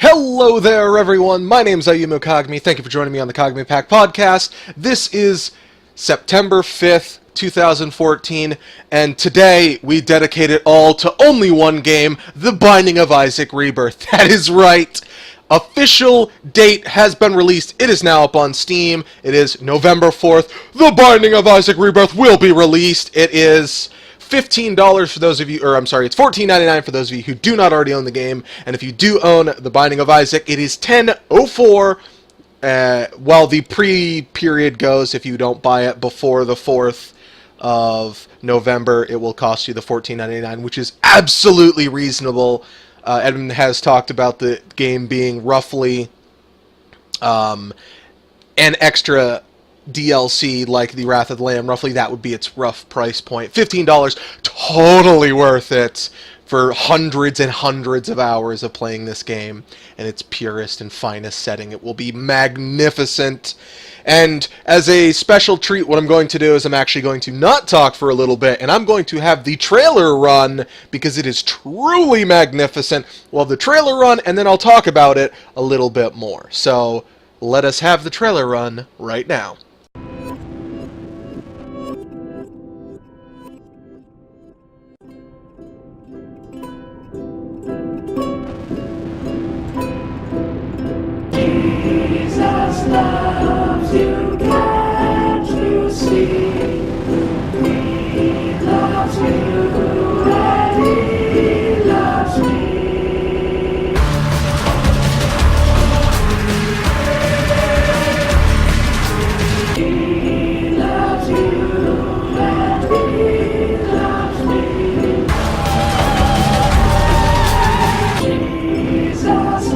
Hello there, everyone. My name's Ayumu Kagami. Thank you for joining me on the Kagami Pack podcast. This is September 5th, 2014, and today we dedicate it all to only one game, The Binding of Isaac Rebirth. That is right. Official date has been released. It is now up on Steam. It is November 4th. The Binding of Isaac Rebirth will be released. It is $15 for those of you, or I'm sorry, it's $14.99 for those of you who do not already own the game. And if you do own The Binding of Isaac, it is $10.04 while the pre-period goes. If you don't buy it before the 4th of November, it will cost you the $14.99, which is absolutely reasonable. Edmund has talked about the game being roughly an extra DLC like the Wrath of the Lamb. Roughly that would be its rough price point. $15, totally worth it for hundreds and hundreds of hours of playing this game in its purest and finest setting. It will be magnificent. And as a special treat, what I'm going to do is I'm actually going to not talk for a little bit, and I'm going to have the trailer run because it is truly magnificent. We'll have the trailer run, and then I'll talk about it a little bit more. So let us have the trailer run right now. Jesus loves you, can't you see? He loves you and he loves me. He loves you and he loves me. Jesus.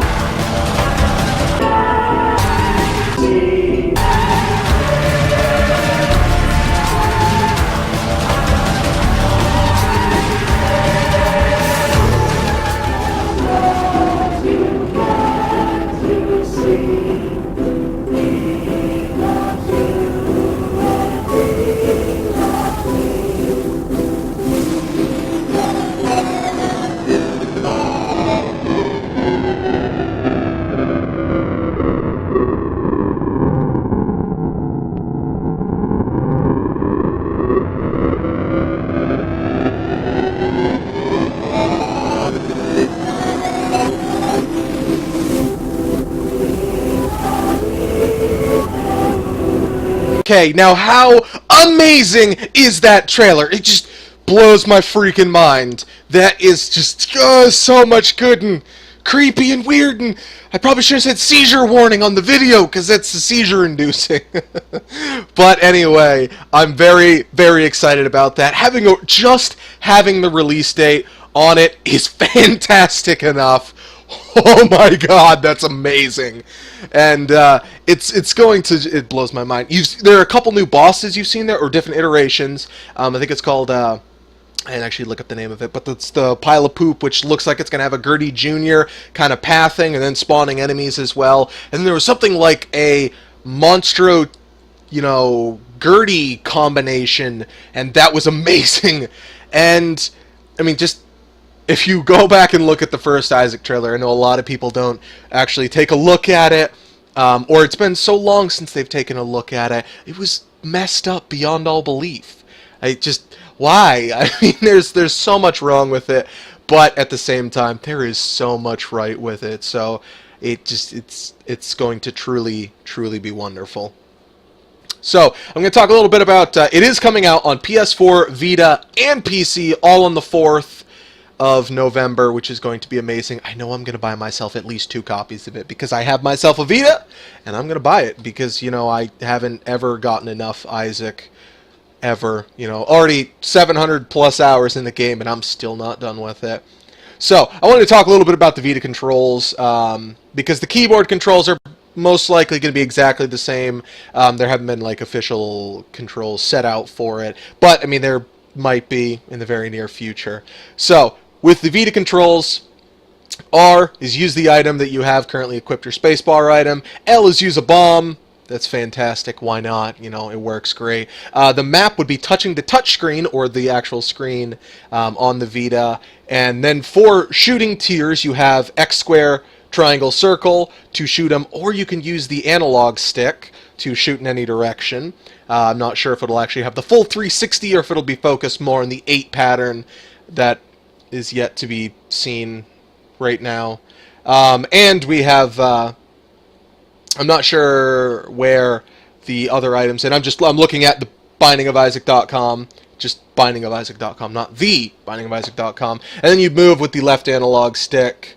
Okay, now how amazing is that trailer? It just blows my freaking mind. That is just so much good and creepy and weird, and I probably should have said seizure warning on the video because it's seizure inducing. But anyway, I'm very, very excited about that. Just having the release date on it is fantastic enough. Oh my god, that's amazing. And it blows my mind. There are a couple new bosses you've seen there, or different iterations. I think it's called, I didn't actually look up the name of it, but it's the Pile of Poop, which looks like it's going to have a Gertie Jr. kind of pathing, and then spawning enemies as well. And then there was something like a Monstro, Gertie combination, and that was amazing. And, I mean, just if you go back and look at the first Isaac trailer, I know a lot of people don't actually take a look at it, or it's been so long since they've taken a look at it. It was messed up beyond all belief. Why? I mean, there's so much wrong with it, but at the same time, there is so much right with it. So it's going to truly, truly be wonderful. So I'm going to talk a little bit about. It is coming out on PS4, Vita, and PC, all on the 4th of November, which is going to be amazing. I know I'm going to buy myself at least 2 copies of it because I have myself a Vita, and I'm going to buy it because, I haven't ever gotten enough Isaac, ever. Already 700 plus hours in the game, and I'm still not done with it. So, I wanted to talk a little bit about the Vita controls, because the keyboard controls are most likely going to be exactly the same. There haven't been, official controls set out for it, but, I mean, there might be in the very near future. So, with the Vita controls, R is use the item that you have currently equipped, your spacebar item. L is use a bomb. That's fantastic. Why not? You know, it works great. The map would be touching the touchscreen or the actual screen on the Vita. And then for shooting tiers, you have X square, triangle, circle to shoot them, or you can use the analog stick to shoot in any direction. I'm not sure if it'll actually have the full 360 or if it'll be focused more on the 8 pattern that is yet to be seen right now. And we have, I'm not sure where the other items, and I'm looking at the bindingofisaac.com, just bindingofisaac.com, not the bindingofisaac.com, and then you move with the left analog stick,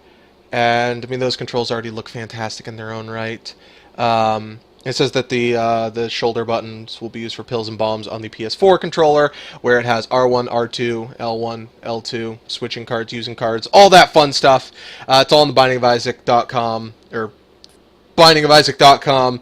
and I mean those controls already look fantastic in their own right. It says that the shoulder buttons will be used for pills and bombs on the PS4 controller, where it has R1, R2, L1, L2, switching cards, using cards, all that fun stuff. It's all on the bindingofisaac.com, or bindingofisaac.com.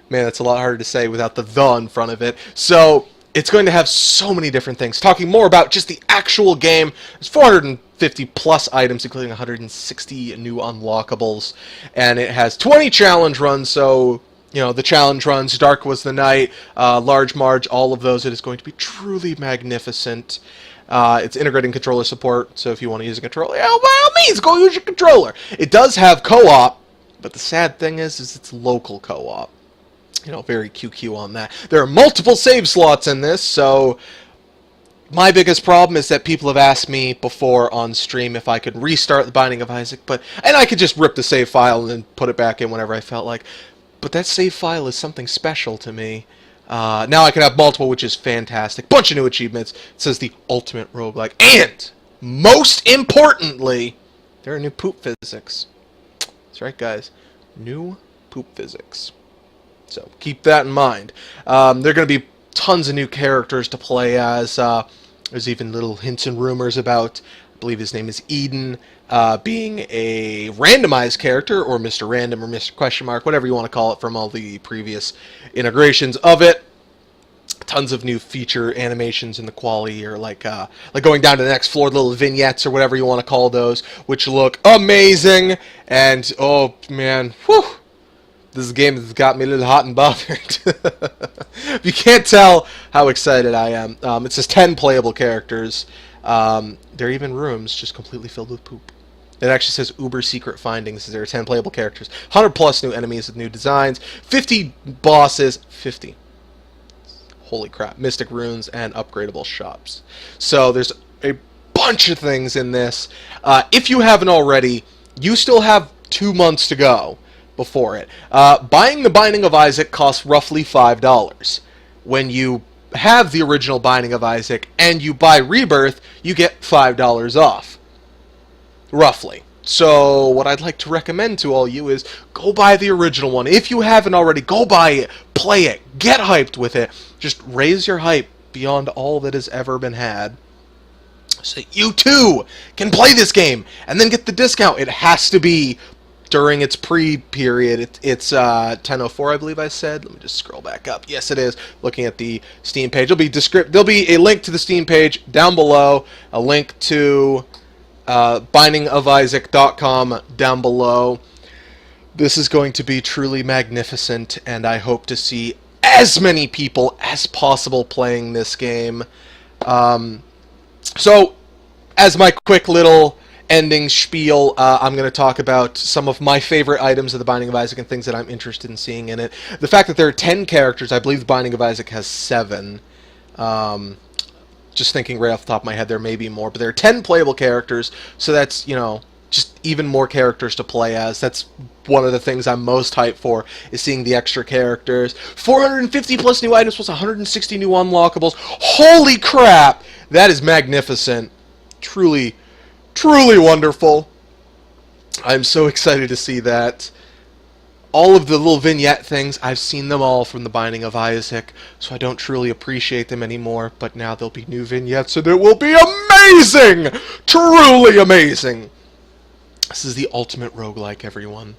Man, that's a lot harder to say without the in front of it. So it's going to have so many different things. Talking more about just the actual game, there's 450 plus items, including 160 new unlockables, and it has 20 challenge runs. So, you know, the challenge runs, Dark Was the Night, Large Marge, all of those. It is going to be truly magnificent. It's integrating controller support, so if you want to use a controller, yeah, by all means, go use your controller. It does have co-op, but the sad thing is it's local co-op. You know, very QQ on that. There are multiple save slots in this, so my biggest problem is that people have asked me before on stream if I could restart the Binding of Isaac, and I could just rip the save file and then put it back in whenever I felt like. But that save file is something special to me. Now I can have multiple, which is fantastic. Bunch of new achievements. It says the ultimate roguelike. And, most importantly, there are new poop physics. That's right, guys. New poop physics. So keep that in mind. There are going to be tons of new characters to play as. There's even little hints and rumors about, I believe his name is Eden, being a randomized character, or Mr. Random, or Mr. Question Mark, whatever you want to call it, from all the previous integrations of it. Tons of new feature animations in the quality, or like going down to the next floor, little vignettes, or whatever you want to call those, which look amazing. And, oh man, whew. This game has got me a little hot and bothered. If you can't tell how excited I am. It says 10 playable characters. There are even rooms just completely filled with poop. It actually says Uber Secret Findings. There are 10 playable characters. 100 plus new enemies with new designs. 50 bosses. 50. Holy crap. Mystic runes and upgradable shops. So there's a bunch of things in this. If you haven't already, you still have 2 months to go before it. Buying the Binding of Isaac costs roughly $5. When you have the original Binding of Isaac and you buy Rebirth, you get $5 off. Roughly. So what I'd like to recommend to all you is go buy the original one. If you haven't already, go buy it, play it, get hyped with it. Just raise your hype beyond all that has ever been had, so that you too can play this game and then get the discount. It has to be during its pre-period. It's 10:04, I believe I said. Let me just scroll back up. Yes, it is. Looking at the Steam page, there'll be a link to the Steam page down below, a link to bindingofisaac.com down below. This is going to be truly magnificent, and I hope to see as many people as possible playing this game. So, as my quick little ending spiel, I'm going to talk about some of my favorite items of the Binding of Isaac and things that I'm interested in seeing in it. The fact that there are 10 characters, I believe the Binding of Isaac has 7. Just thinking right off the top of my head, there may be more, but there are 10 playable characters, so that's, you know, just even more characters to play as. That's one of the things I'm most hyped for, is seeing the extra characters. 450 plus new items plus 160 new unlockables. Holy crap! That is magnificent. Truly, truly wonderful. I'm so excited to see that. All of the little vignette things, I've seen them all from the Binding of Isaac, so I don't truly appreciate them anymore, but now there'll be new vignettes, and it will be amazing! Truly amazing! This is the ultimate roguelike, everyone.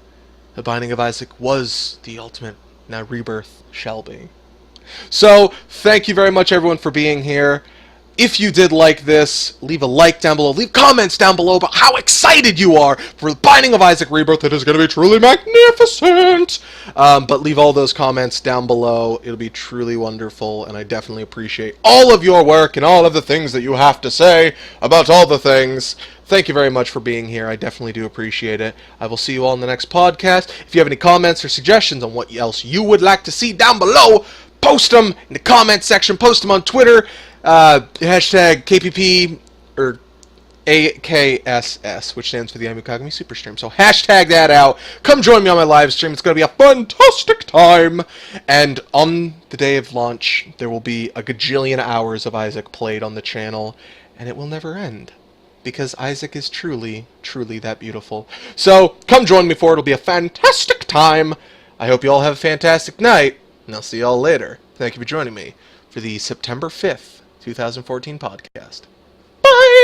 The Binding of Isaac was the ultimate. Now Rebirth shall be. So, thank you very much, everyone, for being here. If you did like this, leave a like down below. Leave comments down below about how excited you are for the Binding of Isaac Rebirth. It is going to be truly magnificent. But leave all those comments down below. It'll be truly wonderful, and I definitely appreciate all of your work and all of the things that you have to say about all the things. Thank you very much for being here. I definitely do appreciate it. I will see you all in the next podcast. If you have any comments or suggestions on what else you would like to see down below, post them in the comment section. Post them on Twitter. Hashtag KPP or AKSS, which stands for the Ayumu Kagami Super Stream. So hashtag that out. Come join me on my live stream. It's going to be a fantastic time. And on the day of launch, there will be a gajillion hours of Isaac played on the channel, and it will never end. Because Isaac is truly, truly that beautiful. So come join me for it. It'll be a fantastic time. I hope you all have a fantastic night, and I'll see you all later. Thank you for joining me for the September 5th, 2014 podcast. Bye!